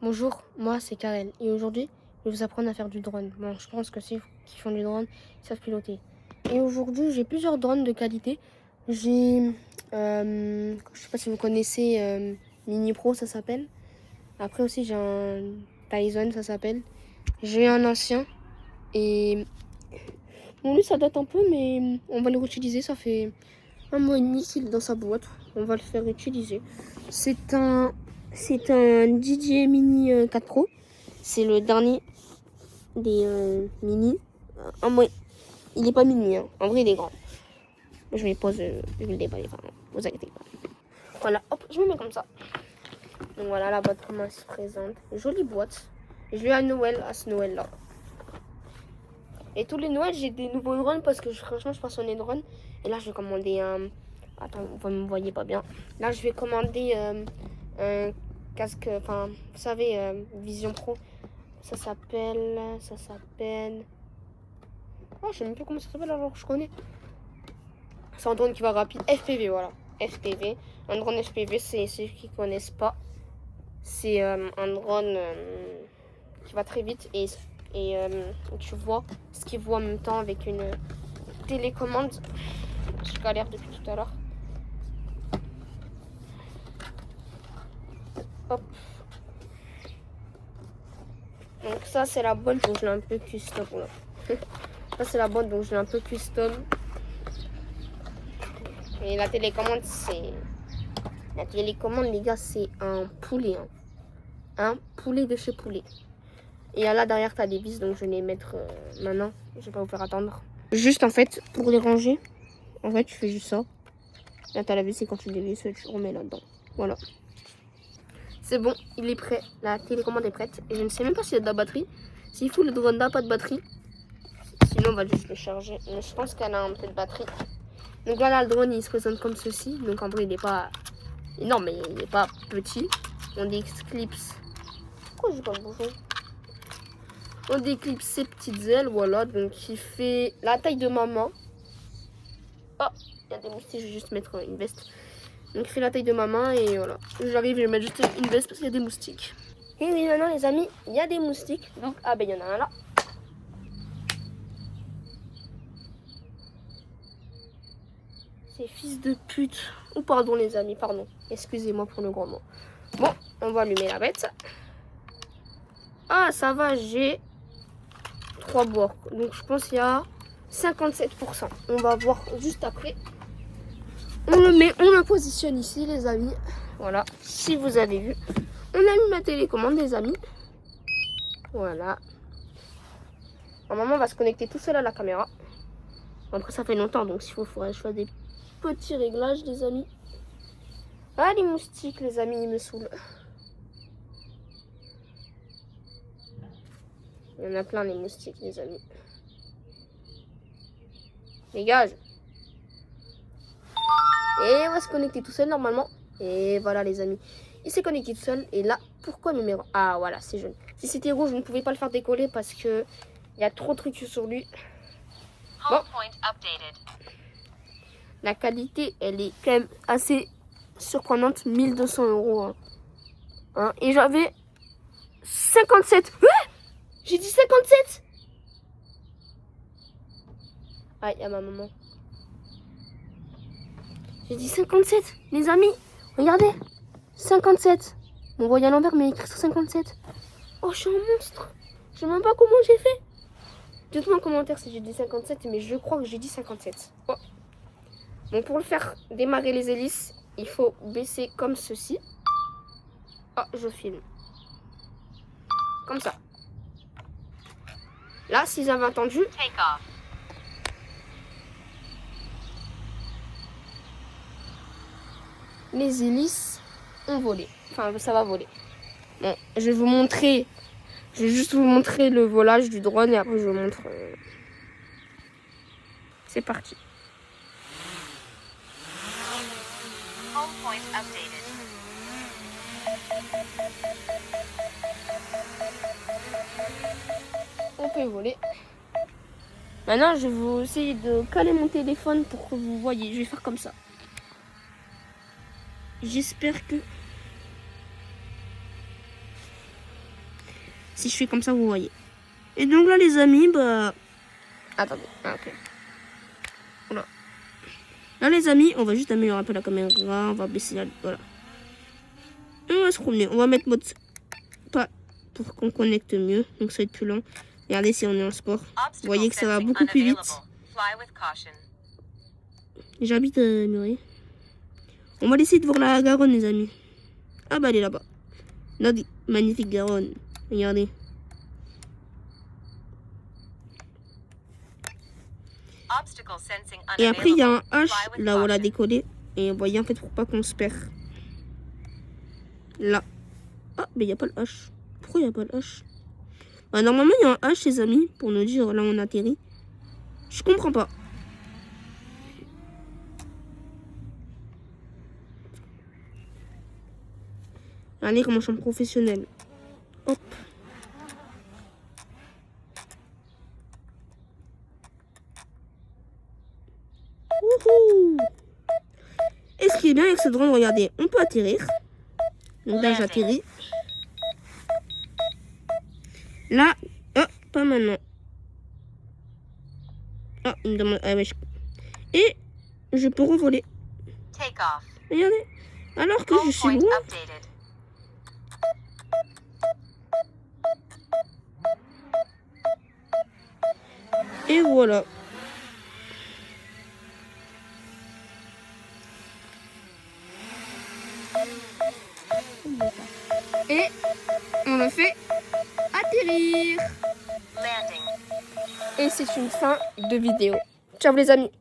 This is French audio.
Bonjour, moi c'est Karel et aujourd'hui je vais vous apprendre à faire du drone. Bon, je pense que ceux qui font du drone ils savent piloter. Et aujourd'hui j'ai plusieurs drones de qualité. J'ai, je sais pas si vous connaissez Mini Pro, ça s'appelle. Après aussi j'ai un Tyson, ça s'appelle. J'ai un ancien et bon lui ça date un peu mais on va le réutiliser. Ça fait un mois et demi qu'il est dans sa boîte. On va le faire utiliser. C'est un DJI Mini 4 Pro. C'est le dernier des mini. Il est pas mini, hein. En vrai, il est grand. Je vais pose, je vais le déballer, pardon. Vous inquiétez pas. Voilà, hop, je me mets comme ça. Donc voilà la boîte, comment elle se présente. Jolie boîte. Je l'ai eu à Noël, à ce Noël-là. Et tous les Noëls, j'ai des nouveaux drones parce que franchement, je passe en drone. Et là, je vais commander un. Attends, vous ne me voyez pas bien. Là, je vais commander un casque, enfin, vous savez, Vision Pro. Ça s'appelle. Oh, je sais même plus comment ça s'appelle alors que je connais. C'est un drone qui va rapide. FPV, voilà. FPV. Un drone FPV, c'est ceux qui ne connaissent pas. C'est un drone qui va très vite et tu vois ce qu'il voit en même temps avec une télécommande. Je galère depuis tout à l'heure. Hop. Donc ça c'est la bonne, donc je l'ai un peu custom. Ça c'est la bonne, donc je l'ai un peu custom. Et la télécommande c'est... La télécommande les gars c'est un poulet. Hein. Un poulet de chez poulet. Et là derrière t'as des vis, donc je vais les mettre maintenant. Je vais pas vous faire attendre. Juste en fait, pour les ranger, en fait tu fais juste ça. Là t'as la vis et quand tu dévisses, tu remets là-dedans. Voilà. C'est bon, il est prêt. La télécommande est prête. Et je ne sais même pas s'il y a de la batterie. S'il faut, le drone n'a pas de batterie. Sinon, on va juste le charger. Mais je pense qu'elle a un peu de batterie. Donc voilà, le drone, il se présente comme ceci. Donc en vrai, il n'est pas énorme, mais il n'est pas petit. On déclipse. Pourquoi j'ai pas le bouchon? On déclipse ses petites ailes. Voilà, donc il fait la taille de ma main. Oh, il y a des moustiques. Je vais juste mettre une veste. Donc il fait la taille de ma main et voilà. J'arrive, je vais mettre juste une veste parce qu'il y a des moustiques. Et oui, maintenant les amis, il y a des moustiques. Donc, ah ben il y en a un là. Ces fils de pute. Oh pardon les amis, pardon. Excusez-moi pour le gros mot. Bon, on va allumer la bête. Ah ça va, j'ai 3 bords. Donc je pense qu'il y a 57%. On va voir juste après. On le met, on le positionne ici les amis. Voilà, si vous avez vu. On a mis ma télécommande les amis. Voilà. Normalement on va se connecter tout seul à la caméra. Après ça fait longtemps donc s'il faut, faudrait que je fasse des petits réglages les amis. Ah les moustiques les amis ils me saoulent. Il y en a plein les moustiques les amis. Dégage. Et on va se connecter tout seul normalement. Et voilà les amis. Il s'est connecté tout seul. Et là, pourquoi numéro... Ah voilà, c'est jaune. Si c'était rouge, je ne pouvais pas le faire décoller parce que il y a trop de trucs sur lui. Bon. La qualité, elle est quand même assez surprenante. 1200 €. Hein. Et j'avais 57. Ouais, j'ai dit 57. Ah, il y a ma maman. J'ai dit 57. Les amis, regardez. 57. On voit à l'envers, mais écrit sur 57. Oh, je suis un monstre. Je sais même pas comment j'ai fait. Dites-moi en commentaire si j'ai dit 57, mais je crois que j'ai dit 57. Oh. Bon, pour le faire démarrer les hélices, il faut baisser comme ceci. Oh, je filme. Comme ça. Là, s'ils avaient entendu... Les hélices ont volé. Enfin, ça va voler. Bon, je vais vous montrer... Je vais juste vous montrer le volage du drone et après je vous montre... C'est parti. On peut voler. Maintenant, je vais vous essayer de caler mon téléphone pour que vous voyez. Je vais faire comme ça. J'espère que... Si je fais comme ça, vous voyez. Et donc là, les amis, bah... Attendez, ok. Voilà. Là, les amis, on va juste améliorer un peu la caméra. On va baisser la... Voilà. Et on va se promener. On va mettre mode... Pas pour qu'on connecte mieux. Donc, ça va être plus lent. Regardez si on est en sport. Vous voyez que ça va beaucoup plus vite. J'habite à Murray. On va essayer de voir la Garonne, les amis. Ah bah, elle est là-bas. Notre magnifique Garonne. Regardez. Et après, il y a un H, là où on l'a décollé. Et vous voyez, en fait, pour pas qu'on se perd. Là. Ah, mais il n'y a pas le H. Pourquoi il n'y a pas le H? Bah, normalement, il y a un H, les amis, pour nous dire là où on atterrit. Je comprends pas. Allez, comment je suis professionnel. Hop. Wouhou! Et ce qui est bien avec ce drone, regardez, on peut atterrir. Donc là, j'atterris. Là, oh, pas maintenant. Ah, il me demande. Ah, ouais, et je peux revoler. Regardez. Alors que je suis loin. Et voilà. Et on a fait atterrir. Et c'est une fin de vidéo. Ciao les amis.